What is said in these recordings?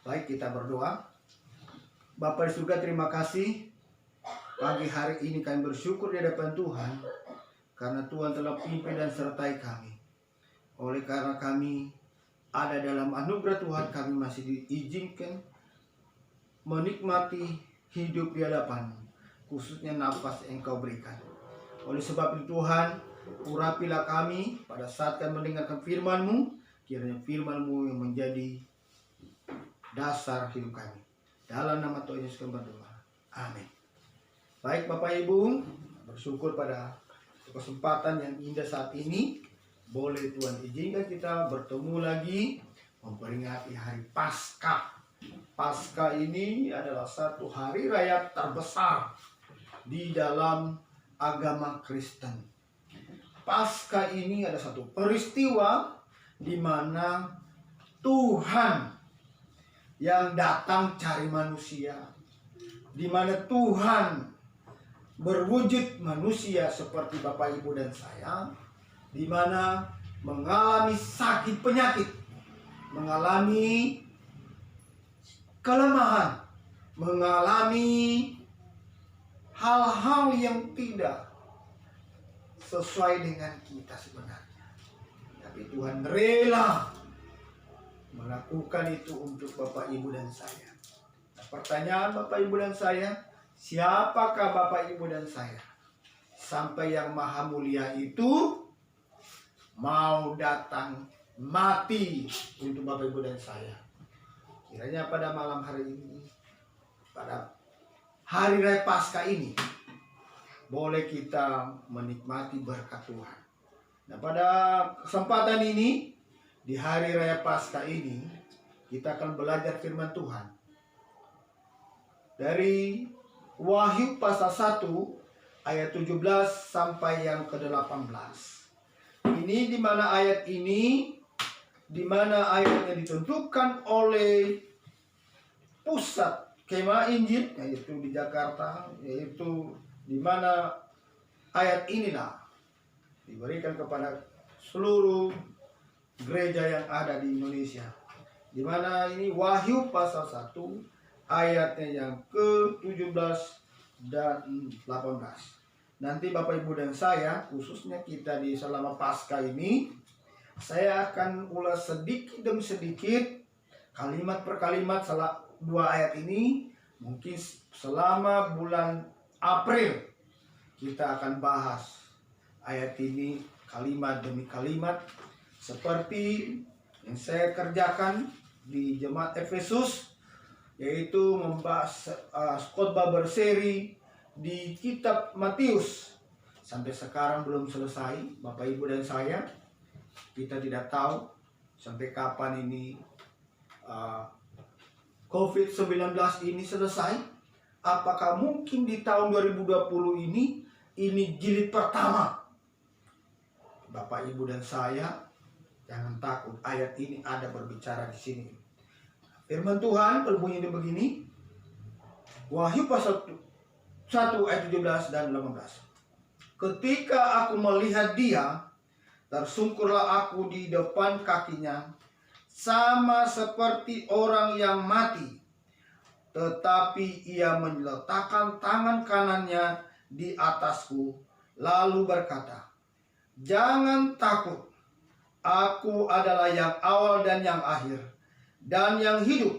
Baik, kita berdoa. Bapa di surga, terima kasih pagi hari ini kami bersyukur di hadapan Tuhan karena Tuhan telah pimpin dan sertai kami. Oleh karena kami ada dalam anugerah Tuhan, kami masih diizinkan menikmati hidup di hadapan-Mu, khususnya nafas yang Engkau berikan. Oleh sebab itu Tuhan, urapilah kami pada saat kami mendengarkan firman-Mu, kiranya firman-Mu yang menjadi dasar hidup kami. Dalam nama Tuhan Yesus kami berdoa. Amin. Baik Bapak Ibu, bersyukur pada kesempatan yang indah saat ini. Boleh Tuhan izinkan kita bertemu lagi memperingati hari Paskah. Paskah ini adalah satu hari raya terbesar di dalam agama Kristen. Paskah ini ada satu peristiwa di mana Tuhan yang datang cari manusia, di mana Tuhan berwujud manusia seperti Bapak Ibu dan saya, di mana mengalami sakit penyakit, mengalami kelemahan, mengalami hal-hal yang tidak sesuai dengan kita sebenarnya. Tapi Tuhan rela melakukan itu untuk Bapak Ibu dan saya. Nah, pertanyaan Bapak Ibu dan saya, siapakah Bapak Ibu dan saya? Sampai yang maha mulia itu mau datang mati untuk Bapak Ibu dan saya. Kiranya pada malam hari ini, pada hari raya Paskah ini, boleh kita menikmati berkat Tuhan. Nah, pada kesempatan ini, di hari raya Paskah ini, kita akan belajar firman Tuhan dari Wahyu pasal 1 ayat 17 sampai yang ke-18. Ini di mana ayatnya ditentukan oleh pusat Kemah Injil, yaitu di Jakarta, yaitu di mana ayat inilah diberikan kepada seluruh gereja yang ada di Indonesia. Di mana ini Wahyu pasal 1 ayatnya yang ke-17 dan 18. Nanti Bapak Ibu dan saya, khususnya kita di selama Paskah ini, saya akan ulas sedikit demi sedikit, kalimat per kalimat dua ayat ini. Mungkin selama bulan April kita akan bahas ayat ini kalimat demi kalimat, seperti yang saya kerjakan di Jemaat Efesus, yaitu membahas khotbah berseri di kitab Matius. Sampai sekarang belum selesai, Bapak Ibu dan saya. Kita tidak tahu sampai kapan ini COVID-19 ini selesai. Apakah mungkin di tahun 2020 ini jilid pertama? Bapak Ibu dan saya, jangan takut, ayat ini ada berbicara di sini. Firman Tuhan berbunyi begini. Wahyu pasal 1 ayat 17 dan 18. Ketika aku melihat dia, tersungkurlah aku di depan kakinya, sama seperti orang yang mati. Tetapi ia meletakkan tangan kanannya di atasku, lalu berkata, "Jangan takut, aku adalah yang awal dan yang akhir, dan yang hidup.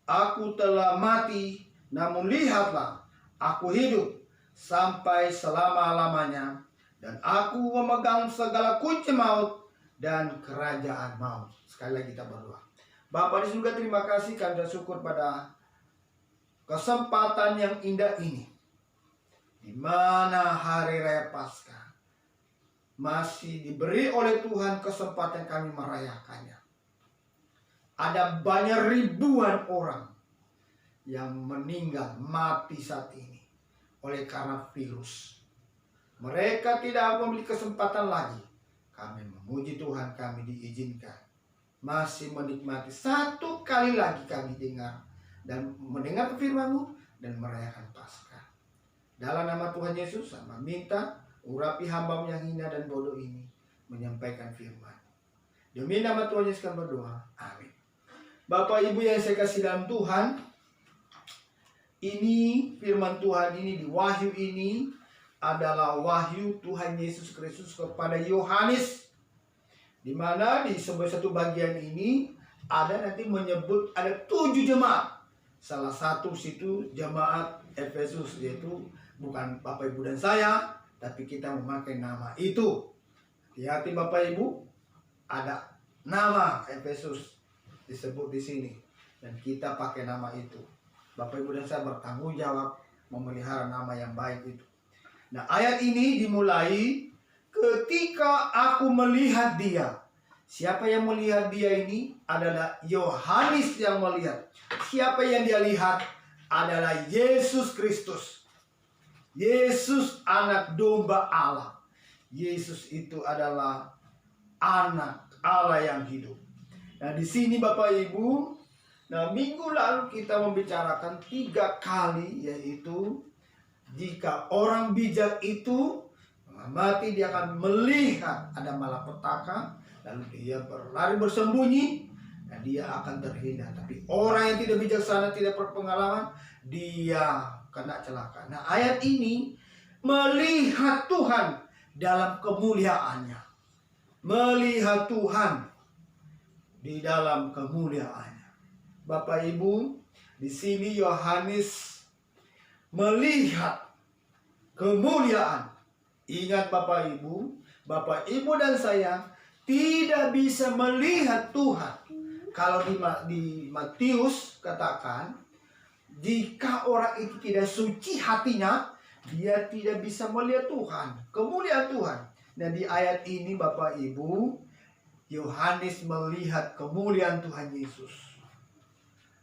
Aku telah mati, namun lihatlah, aku hidup sampai selama-lamanya, dan aku memegang segala kunci maut dan kerajaan maut." Sekali lagi kita berdoa. Bapa di surga, terima kasih, kami bersyukur pada kesempatan yang indah ini, di mana hari raya Paskah masih diberi oleh Tuhan kesempatan kami merayakannya. Ada banyak ribuan orang yang meninggal, mati saat ini oleh karena virus. Mereka tidak memiliki kesempatan lagi. Kami memuji Tuhan, kami diizinkan masih menikmati satu kali lagi kami dengar dan mendengar firman-Mu dan merayakan Paskah. Dalam nama Tuhan Yesus, sama minta urapi hamba-Mu yang hina dan bodoh ini menyampaikan firman. Demi nama Tuhan Yesus kami berdoa. Amin. Bapak Ibu yang saya kasih dalam Tuhan, ini firman Tuhan ini di Wahyu ini adalah wahyu Tuhan Yesus Kristus kepada Yohanes, di mana di sebuah satu bagian ini ada nanti menyebut ada 7 jemaat. Salah satu situ jemaat Efesus, yaitu bukan Bapak Ibu dan saya, tapi kita memakai nama itu. Hati-hati Bapak Ibu, ada nama Efesus disebut di sini dan kita pakai nama itu. Bapak Ibu dan saya bertanggung jawab memelihara nama yang baik itu. Nah, ayat ini dimulai ketika aku melihat dia. Siapa yang melihat dia ini? Adalah Yohanes yang melihat. Siapa yang dia lihat? Adalah Yesus Kristus. Yesus anak domba Allah. Yesus itu adalah anak Allah yang hidup. Nah, di sini Bapak Ibu, nah minggu lalu kita membicarakan 3 kali, yaitu jika orang bijak itu mengamati, dia akan melihat ada malapetaka, lalu dia berlari bersembunyi, dan dia akan terhindar. Tapi orang yang tidak bijaksana, tidak berpengalaman, dia kena celaka. Nah, ayat ini melihat Tuhan dalam kemuliaannya. Melihat Tuhan di dalam kemuliaannya. Bapak Ibu, di sini Yohanes melihat kemuliaan. Ingat Bapak Ibu dan saya tidak bisa melihat Tuhan. Kalau di Matius katakan, jika orang itu tidak suci hatinya, dia tidak bisa melihat Tuhan, kemuliaan Tuhan. Nah, di ayat ini Bapak Ibu, Yohanes melihat kemuliaan Tuhan Yesus.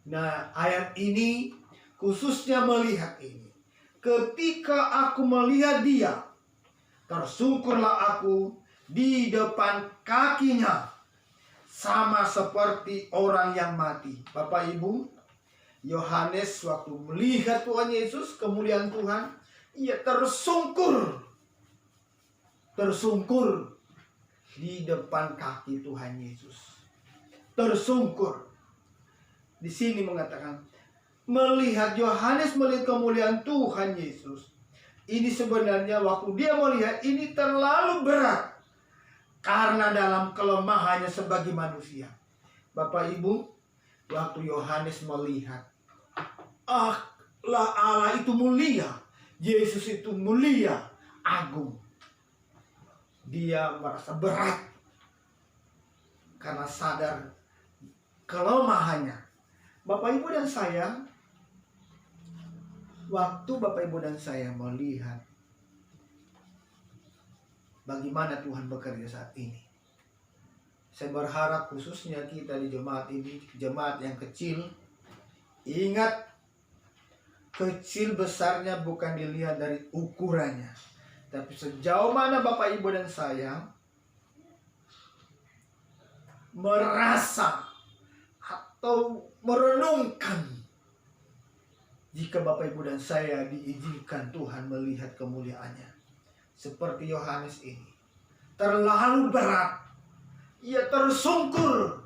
Nah, ayat ini khususnya melihat ini. Ketika aku melihat dia, tersungkurlah aku di depan kakinya, sama seperti orang yang mati. Bapak Ibu, Yohanes waktu melihat Tuhan Yesus, kemuliaan Tuhan, ia tersungkur di depan kaki Tuhan Yesus. Tersungkur. Di sini mengatakan, melihat Yohanes melihat kemuliaan Tuhan Yesus. Ini sebenarnya waktu dia melihat ini terlalu berat, karena dalam kelemahannya sebagai manusia. Bapak Ibu, waktu Yohanes melihat, Allah itu mulia, Yesus itu mulia, agung. Dia merasa berat karena sadar kelemahannya. Bapak Ibu dan saya, waktu Bapak Ibu dan saya melihat bagaimana Tuhan bekerja saat ini, saya berharap khususnya kita di jemaat ini, jemaat yang kecil, ingat, kecil besarnya bukan dilihat dari ukurannya, tapi sejauh mana Bapak Ibu dan saya merasa atau merenungkan, jika Bapak Ibu dan saya diizinkan Tuhan melihat kemuliaannya. Seperti Yohanes ini, terlalu berat, ia tersungkur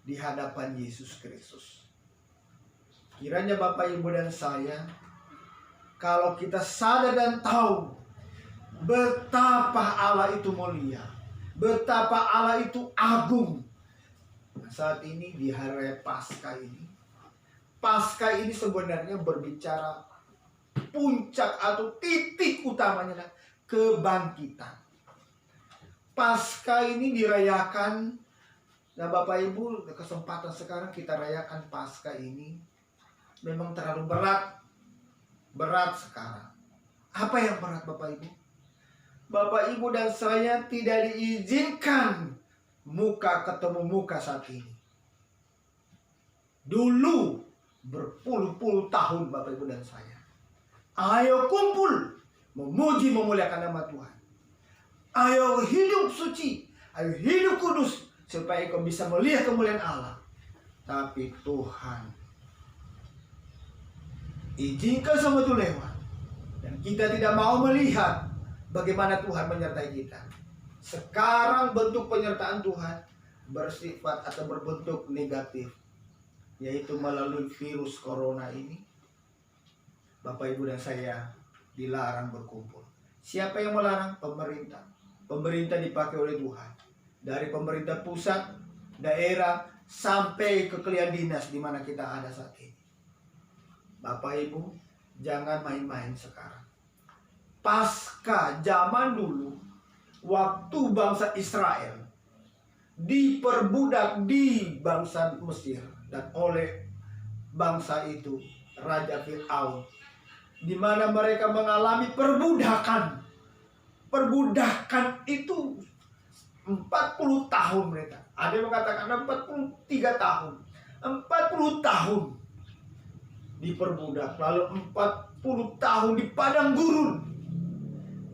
di hadapan Yesus Kristus. Kiranya Bapak Ibu dan saya, kalau kita sadar dan tahu betapa Allah itu mulia, betapa Allah itu agung. Saat ini di hari Paskah ini, Paskah ini sebenarnya berbicara puncak atau titik utamanya adalah kebangkitan. Paskah ini dirayakan. Nah Bapak Ibu, kesempatan sekarang kita rayakan Paskah ini memang terlalu berat sekarang. Apa yang berat Bapak Ibu? Bapak Ibu dan saya tidak diizinkan muka ketemu muka saat ini. Dulu berpuluh-puluh tahun Bapak Ibu dan saya, ayo kumpul memuji memuliakan nama Tuhan. Ayo hidup suci, ayo hidup kudus, supaya kau bisa melihat kemuliaan Allah. Tapi Tuhan izinkan semua itu lewat, dan kita tidak mau melihat bagaimana Tuhan menyertai kita. Sekarang bentuk penyertaan Tuhan bersifat atau berbentuk negatif. yaitu melalui virus corona ini, Bapak Ibu dan saya dilarang berkumpul. Siapa yang melarang? Pemerintah. Pemerintah dipakai oleh Tuhan. Dari pemerintah pusat, daerah, sampai ke kalian dinas di mana kita ada saat ini. Bapak Ibu, jangan main-main sekarang. Pasca zaman dulu, waktu bangsa Israel diperbudak di bangsa Mesir dan oleh bangsa itu Raja Fir'aun, di mana mereka mengalami perbudakan. Perbudakan itu 40 tahun mereka. Ada yang mengatakan 43 tahun. 40 tahun diperbudak, lalu 40 tahun di padang gurun.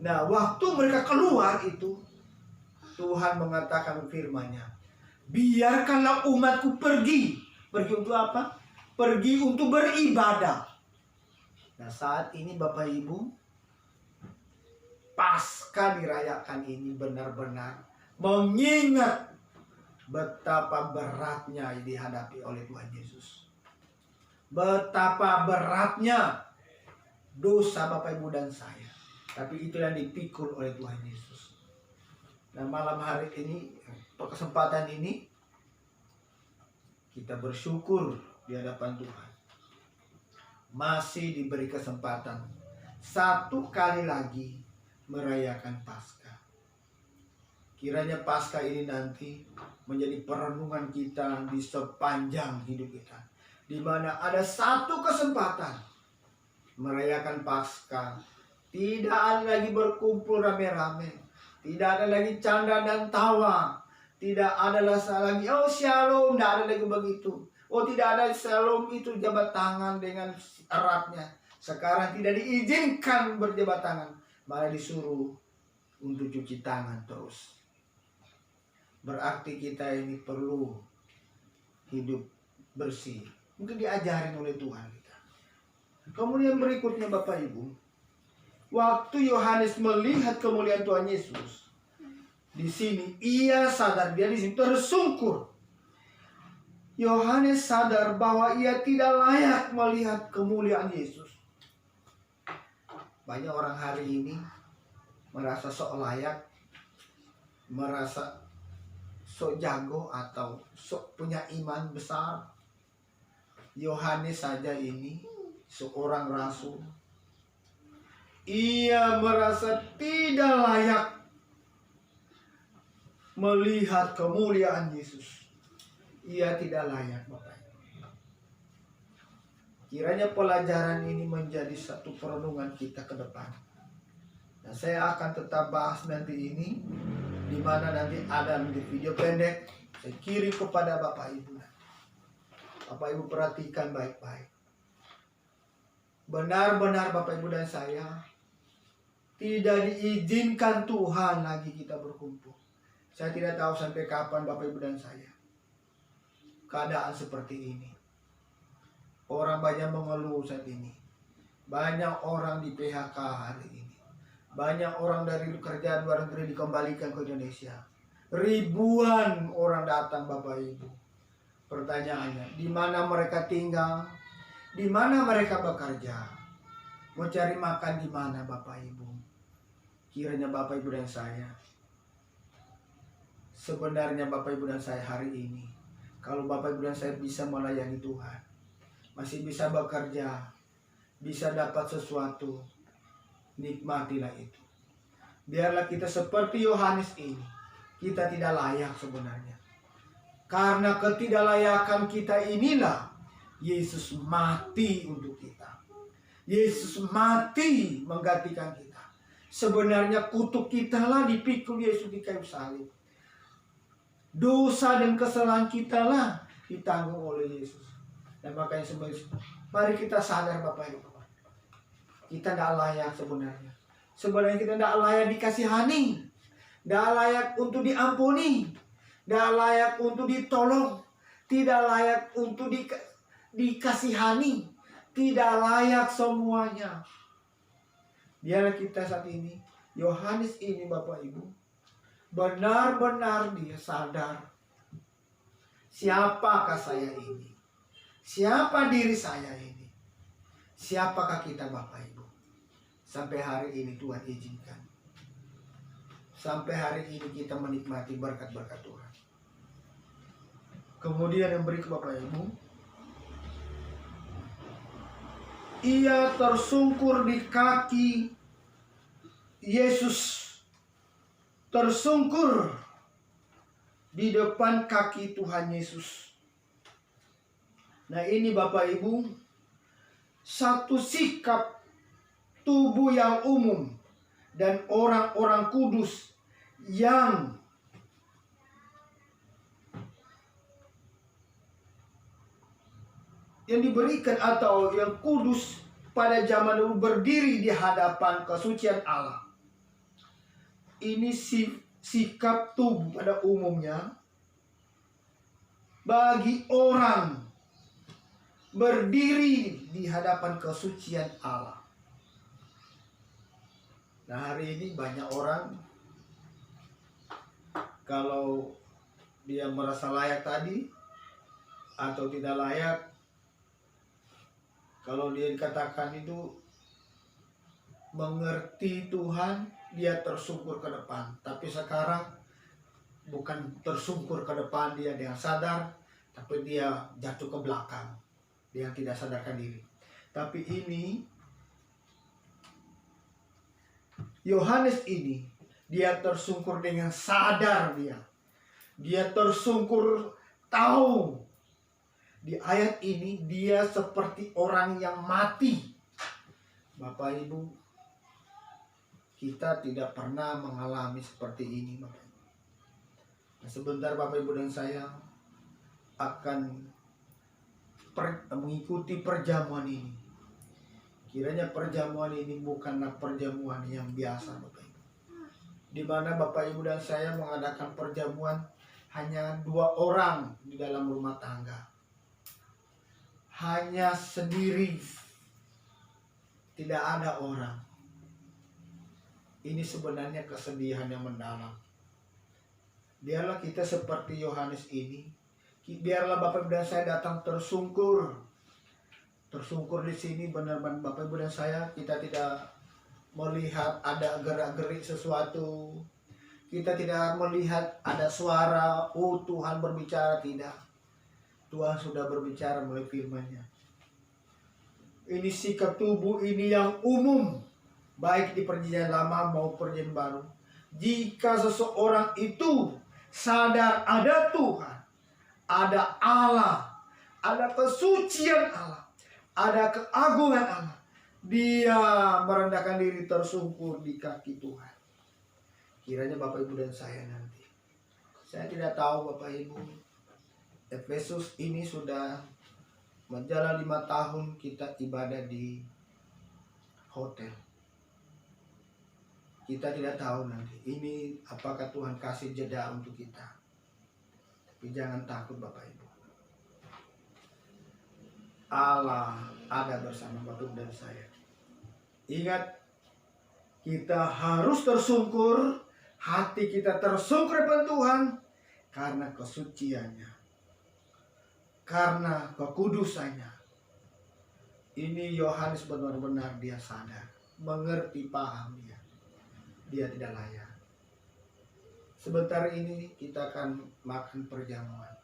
Nah, waktu mereka keluar itu, Tuhan mengatakan firman-Nya, biarkanlah umatku pergi. Pergi untuk apa? Pergi untuk beribadah. Nah, saat ini Bapak Ibu, pasca dirayakan ini benar-benar mengingat betapa beratnya dihadapi oleh Tuhan Yesus. Betapa beratnya dosa Bapak Ibu dan saya. Tapi itu yang dipikul oleh Tuhan Yesus. Nah, malam hari ini, kesempatan ini, kita bersyukur di hadapan Tuhan. Masih diberi kesempatan satu kali lagi merayakan Paskah. Kiranya Paskah ini nanti menjadi perenungan kita di sepanjang hidup kita, di mana ada satu kesempatan merayakan Paskah. Tidak ada lagi berkumpul rame-rame, tidak ada lagi canda dan tawa, tidak ada lagi oh shalom, tidak ada lagi begitu. Oh, tidak ada shalom itu jabat tangan dengan eratnya. Sekarang tidak diizinkan berjabat tangan, malah disuruh untuk cuci tangan terus. Berarti kita ini perlu hidup bersih. Mungkin diajarin oleh Tuhan kita. Kemudian berikutnya Bapak Ibu, waktu Yohanes melihat kemuliaan Tuhan Yesus, di sini ia sadar, dia di sini tersungkur. Yohanes sadar bahwa ia tidak layak melihat kemuliaan Yesus. Banyak orang hari ini merasa sok layak, merasa sok jago atau sok punya iman besar. Yohanes saja ini seorang rasul. Ia merasa tidak layak melihat kemuliaan Yesus. Ia tidak layak, Bapak. Kiranya pelajaran ini menjadi satu perenungan kita ke depan. Nah, saya akan tetap bahas nanti ini, di mana nanti ada di video pendek saya kirim kepada Bapak Ibu. Bapak Ibu perhatikan baik-baik. Benar-benar Bapak Ibu dan saya tidak diizinkan Tuhan lagi kita berkumpul. Saya tidak tahu sampai kapan Bapak Ibu dan saya keadaan seperti ini. Orang banyak mengeluh saat ini. Banyak orang di PHK hari ini. Banyak orang dari kerjaan luar negeri dikembalikan ke Indonesia. Ribuan orang datang Bapak Ibu. Pertanyaannya, di mana mereka tinggal? Di mana mereka bekerja? Mau cari makan di mana Bapak Ibu? Kiranya Bapak Ibu dan saya, sebenarnya Bapak Ibu dan saya hari ini, kalau Bapak Ibu dan saya bisa melayani Tuhan, masih bisa bekerja, bisa dapat sesuatu, nikmatilah itu. Biarlah kita seperti Yohanes ini. Kita tidak layak sebenarnya. Karena ketidaklayakan kita inilah Yesus mati untuk kita. Yesus mati menggantikan kita. Sebenarnya kutuk kita lah dipikul Yesus di kayu salib. Dosa dan kesalahan kita lah ditanggung oleh Yesus. Dan makanya sebenarnya, mari kita sadar Bapak Ibu. Kita tidak layak sebenarnya. Sebenarnya kita tidak layak dikasihani. Tidak layak untuk diampuni. Tidak layak untuk ditolong. Tidak layak untuk dikasihani. Tidak layak semuanya. Biarlah kita saat ini, Yohanes ini Bapak Ibu, benar-benar dia sadar, siapakah saya ini? Siapa diri saya ini? Siapakah kita Bapak Ibu? Sampai hari ini Tuhan izinkan. Sampai hari ini kita menikmati berkat-berkat Tuhan. Kemudian yang berikut Bapak Ibu, ia tersungkur di kaki Yesus, tersungkur di depan kaki Tuhan Yesus. Nah ini Bapak Ibu, satu sikap tubuh yang umum dan orang-orang kudus yang diberikan atau yang kudus pada zaman dulu berdiri di hadapan kesucian Allah. Ini sikap tubuh pada umumnya bagi orang berdiri di hadapan kesucian Allah. Nah hari ini banyak orang kalau dia merasa layak tadi atau tidak layak, kalau dia dikatakan itu mengerti Tuhan, dia tersungkur ke depan. Tapi sekarang bukan tersungkur ke depan dia dengan sadar, tapi dia jatuh ke belakang. Dia tidak sadarkan diri. Tapi ini Yohanes ini, dia tersungkur dengan sadar dia. Dia tersungkur tahu. Di ayat ini dia seperti orang yang mati. Bapak Ibu, kita tidak pernah mengalami seperti ini Bapak Ibu. Nah, sebentar Bapak Ibu dan saya akan mengikuti perjamuan ini. Kiranya perjamuan ini bukanlah perjamuan yang biasa Bapak Ibu, di mana Bapak Ibu dan saya mengadakan perjamuan hanya 2 orang di dalam rumah tangga, hanya sendiri, tidak ada orang. Ini sebenarnya kesedihan yang mendalam. Biarlah kita seperti Yohanes ini. Biarlah Bapak Ibu dan saya datang tersungkur. Tersungkur di sini benar-benar Bapak Ibu dan saya, kita tidak melihat ada gerak-gerik sesuatu. Kita tidak melihat ada suara, oh Tuhan berbicara, tidak. Tuhan sudah berbicara melalui firman-Nya. Ini sikap tubuh ini yang umum, baik di perjanjian lama maupun perjanjian baru. Jika seseorang itu sadar ada Tuhan, ada Allah, ada kesucian Allah, ada keagungan Allah, dia merendahkan diri tersungkur di kaki Tuhan. Kiranya Bapak Ibu dan saya nanti, saya tidak tahu Bapak Ibu, Efesus ini sudah menjalan 5 tahun kita ibadah di hotel. Kita tidak tahu nanti ini apakah Tuhan kasih jeda untuk kita. Tapi jangan takut Bapak Ibu. Allah ada bersama Bapak Ibu dan saya. Ingat, kita harus tersungkur, hati kita tersungkur kepada Tuhan karena kesuciannya, karena kekudusannya. Ini Yohanes benar-benar dia sadar, mengerti, paham dia. Dia tidak layak. Sebentar ini kita akan makan perjamuan.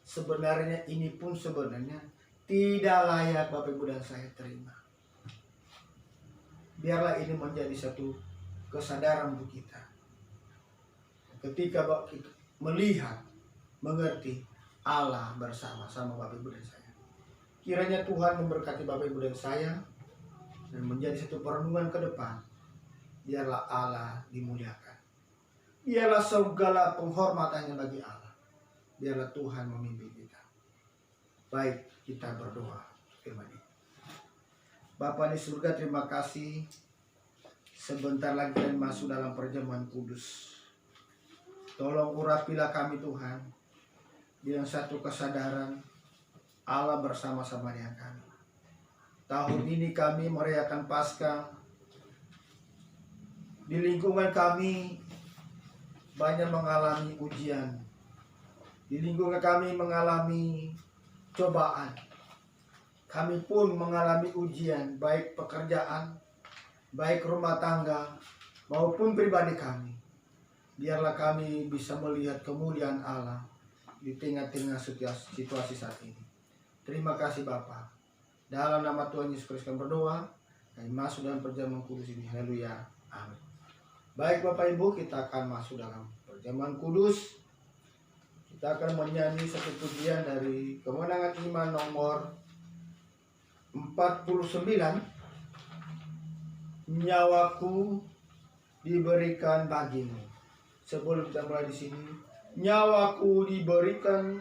Sebenarnya ini pun sebenarnya tidak layak Bapak Ibu dan saya terima. Biarlah ini menjadi satu kesadaran untuk kita. Ketika kita melihat, mengerti Allah bersama-sama Bapak Ibu dan saya. Kiranya Tuhan memberkati Bapak Ibu dan saya dan menjadi satu perenungan ke depan. Biarlah Allah dimuliakan. Biarlah segala penghormatannya bagi Allah. Biarlah Tuhan memimpin kita. Baik, kita berdoa firman ini. Bapa di surga, terima kasih. Sebentar lagi kami masuk dalam perjamuan kudus. Tolong urapilah kami Tuhan dengan satu kesadaran Allah bersama-sama dengan kami. Tahun ini kami merayakan Paskah. Di lingkungan kami banyak mengalami ujian. Di lingkungan kami mengalami cobaan. Kami pun mengalami ujian, baik pekerjaan, baik rumah tangga, maupun pribadi kami. Biarlah kami bisa melihat kemuliaan Allah di tengah-tengah situasi saat ini. Terima kasih Bapa. Dalam nama Tuhan Yesus Kristus kami berdoa. Kami masuk dalam perjamuan kudus ini. Haleluya. Amin. Baik Bapak Ibu, kita akan masuk dalam perjamuan kudus. Kita akan menyanyi satu pujian dari Kemenangan Iman nomor 49. Nyawaku diberikan bagimu. Sebelum kita mulai di sini, nyawaku diberikan,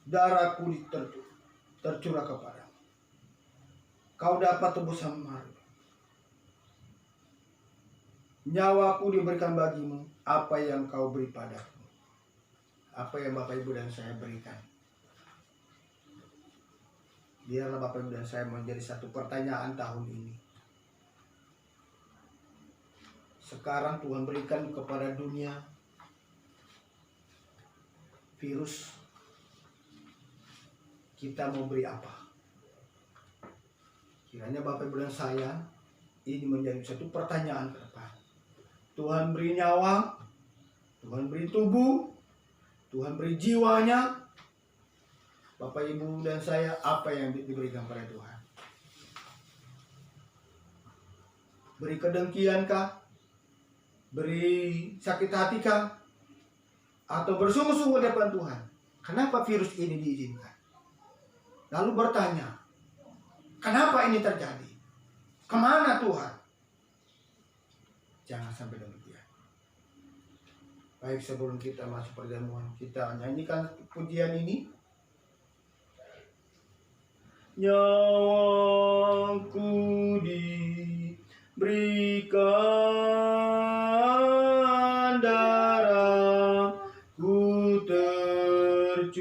darahku tercurah kepadamu. Kau dapat tebus samar. Nyawaku diberikan bagimu, apa yang kau beri padaku. Apa yang Bapak Ibu dan saya berikan. Biarlah Bapak Ibu dan saya menjadi satu pertanyaan tahun ini. Sekarang Tuhan berikan kepada dunia virus. Kita mau beri apa? Kiranya Bapak Ibu dan saya ini menjadi satu pertanyaan ke depan. Tuhan beri nyawa, Tuhan beri tubuh, Tuhan beri jiwanya. Bapak Ibu dan saya, apa yang diberikan pada Tuhan? Beri kedengkian kah? Beri sakit hati kah? Atau bersungguh-sungguh di depan Tuhan? Kenapa virus ini diizinkan? Lalu bertanya, kenapa ini terjadi? Kemana Tuhan? Jangan sampai demikian. Baik, sebelum kita masuk perjamuan, kita nyanyikan pujian ini. Nyawaku diberikan, darahku tercurah.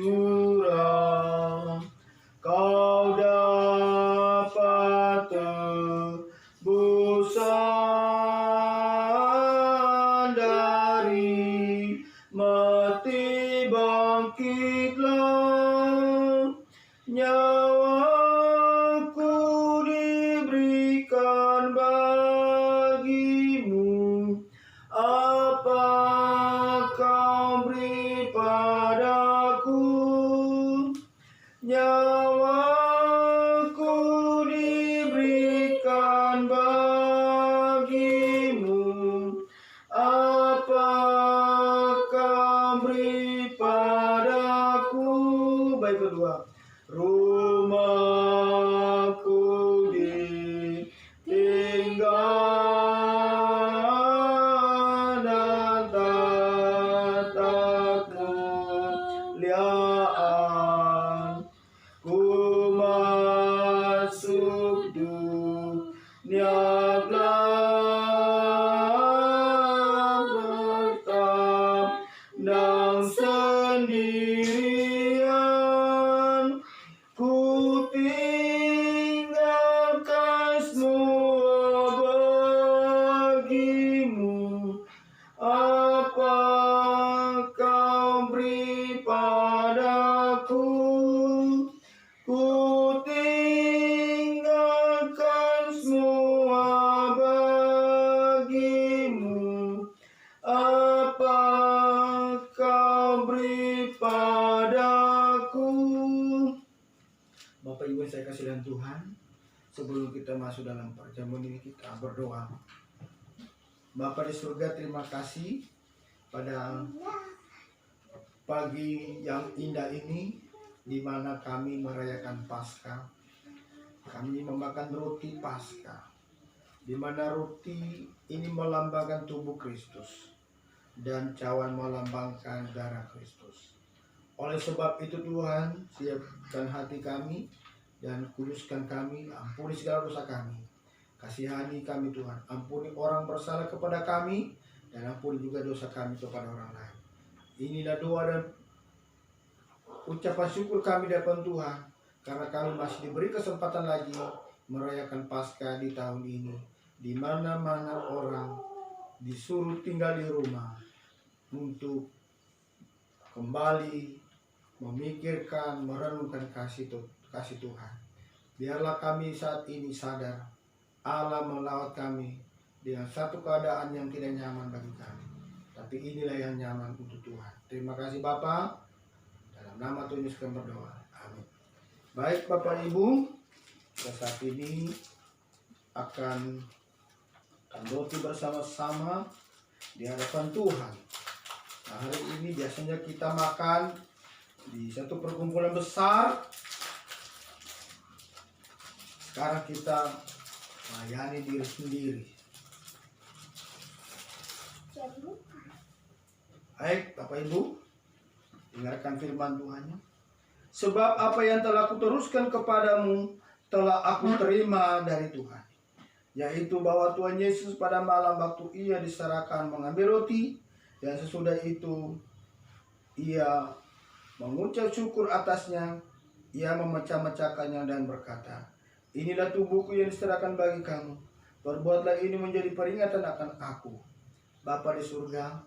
Kau dapat tebusan, dari mati bangkitlah. Nyawaku diberikan bagimu, apa kau beri padaku. Nyawaku diberikan bagimu, apa kau beri padaku. Baik, kedua. Rumahku ditinggal dan tatap kemuliaan. Ku masuk dunia gelap, bertandang sendirian. Ku tinggalkan semua bagimu, apa kau beri padaku. Ku tinggalkan semua bagimu, apa kau beri padaku. Bapak Ibu saya kasih dalam Tuhan, sebelum kita masuk dalam perjamuan ini kita berdoa. Bapa di surga, terima kasih pada pagi yang indah ini, di mana kami merayakan Paskah. Kami memakan roti Paskah, di mana roti ini melambangkan tubuh Kristus dan cawan melambangkan darah Kristus. Oleh sebab itu Tuhan, siapkan hati kami dan kuduskan kami, ampuni segala dosa kami. Kasihani kami Tuhan, ampuni orang bersalah kepada kami, dan ampuni juga dosa kami kepada orang lain. Inilah doa dan ucapan syukur kami di depan Tuhan, karena kami masih diberi kesempatan lagi merayakan Paskah di tahun ini, di mana-mana orang disuruh tinggal di rumah untuk kembali memikirkan, merenungkan kasih Tuhan. Biarlah kami saat ini sadar Allah melawat kami dengan satu keadaan yang tidak nyaman bagi kami. Tapi inilah yang nyaman untuk Tuhan. Terima kasih Bapa. Dalam nama Tuhan Yesus kami berdoa. Amin. Baik Bapak Ibu, kita saat ini akan roti bersama-sama di hadapan Tuhan. Nah, hari ini biasanya kita makan di satu perkumpulan besar. Sekarang kita melayani diri sendiri. Baik Bapak Ibu, dengarkan firman Tuhan. Sebab apa yang telah kuteruskan kepadamu telah aku terima dari Tuhan, yaitu bahwa Tuhan Yesus pada malam waktu ia diserahkan mengambil roti, dan sesudah itu ia mengucap syukur atasnya, ia memecah-mecahkannya dan berkata, inilah tubuhku yang diserahkan bagi kamu, perbuatlah ini menjadi peringatan akan aku. Bapa di surga,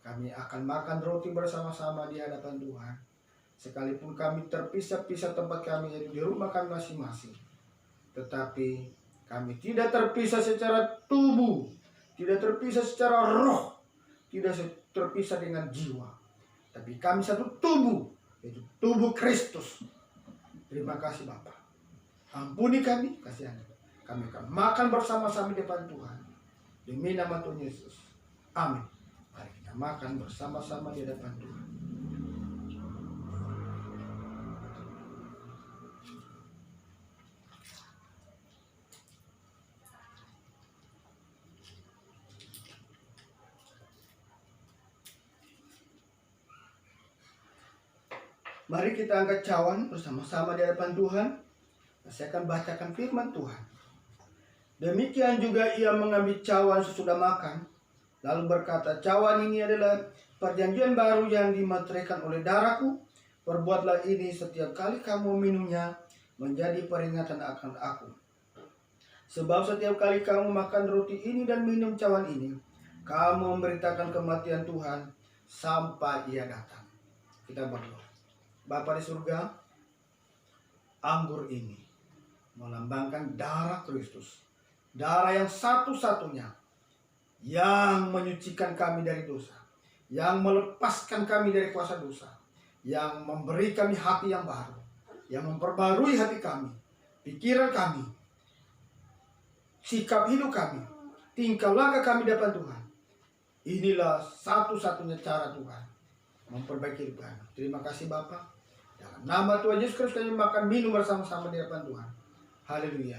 kami akan makan roti bersama-sama di hadapan Tuhan. Sekalipun kami terpisah-pisah tempat kami, yaitu di rumah kami masing-masing, tetapi kami tidak terpisah secara tubuh, tidak terpisah secara roh, tidak terpisah dengan jiwa. Tapi kami satu tubuh, yaitu tubuh Kristus. Terima kasih Bapa. Ampuni kami, kasihani. Kami akan makan bersama-sama di depan Tuhan. Demi nama Tuhan Yesus. Amin. Mari kita makan bersama-sama di hadapan Tuhan. Mari kita angkat cawan bersama-sama di hadapan Tuhan. Saya akan bacakan firman Tuhan. Demikian juga ia mengambil cawan sesudah makan, lalu berkata, cawan ini adalah perjanjian baru yang dimateraikan oleh darahku. Perbuatlah ini setiap kali kamu minumnya menjadi peringatan akan aku. Sebab setiap kali kamu makan roti ini dan minum cawan ini, kamu memberitakan kematian Tuhan sampai ia datang. Kita berdoa. Bapa di surga, anggur ini melambangkan darah Kristus. Darah yang satu-satunya yang menyucikan kami dari dosa, yang melepaskan kami dari kuasa dosa, yang memberi kami hati yang baru, yang memperbarui hati kami, pikiran kami, sikap hidup kami, tingkah laku kami di depan Tuhan. Inilah satu-satunya cara Tuhan memperbaiki hidup kami. Terima kasih Bapa. Dalam nama Tuhan Yesus Kristus kami makan minum bersama-sama di hadapan Tuhan. Haleluya.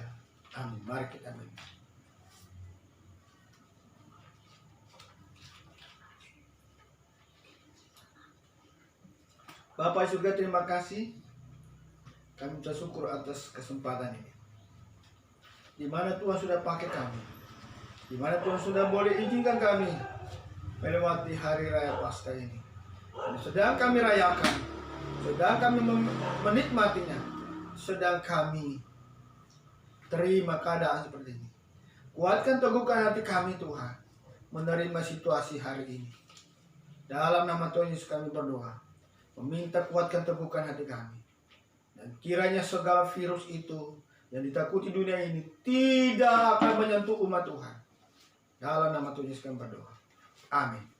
Amin. Mari kita minum. Bapak surga, terima kasih. Kami ucap syukur atas kesempatan ini. Di mana Tuhan sudah pakai kami. Di mana Tuhan sudah boleh izinkan kami melewati hari raya Paskah ini. Dan sedang kami rayakan, sedang kami menikmatinya, sedang kami terima keadaan seperti ini. Kuatkan, teguhkan hati kami Tuhan menerima situasi hari ini. Dalam nama Tuhan Yesus kami berdoa, meminta kuatkan, teguhkan hati kami. Dan kiranya segala virus itu yang ditakuti dunia ini tidak akan menyentuh umat Tuhan. Dalam nama Tuhan Yesus kami berdoa. Amin.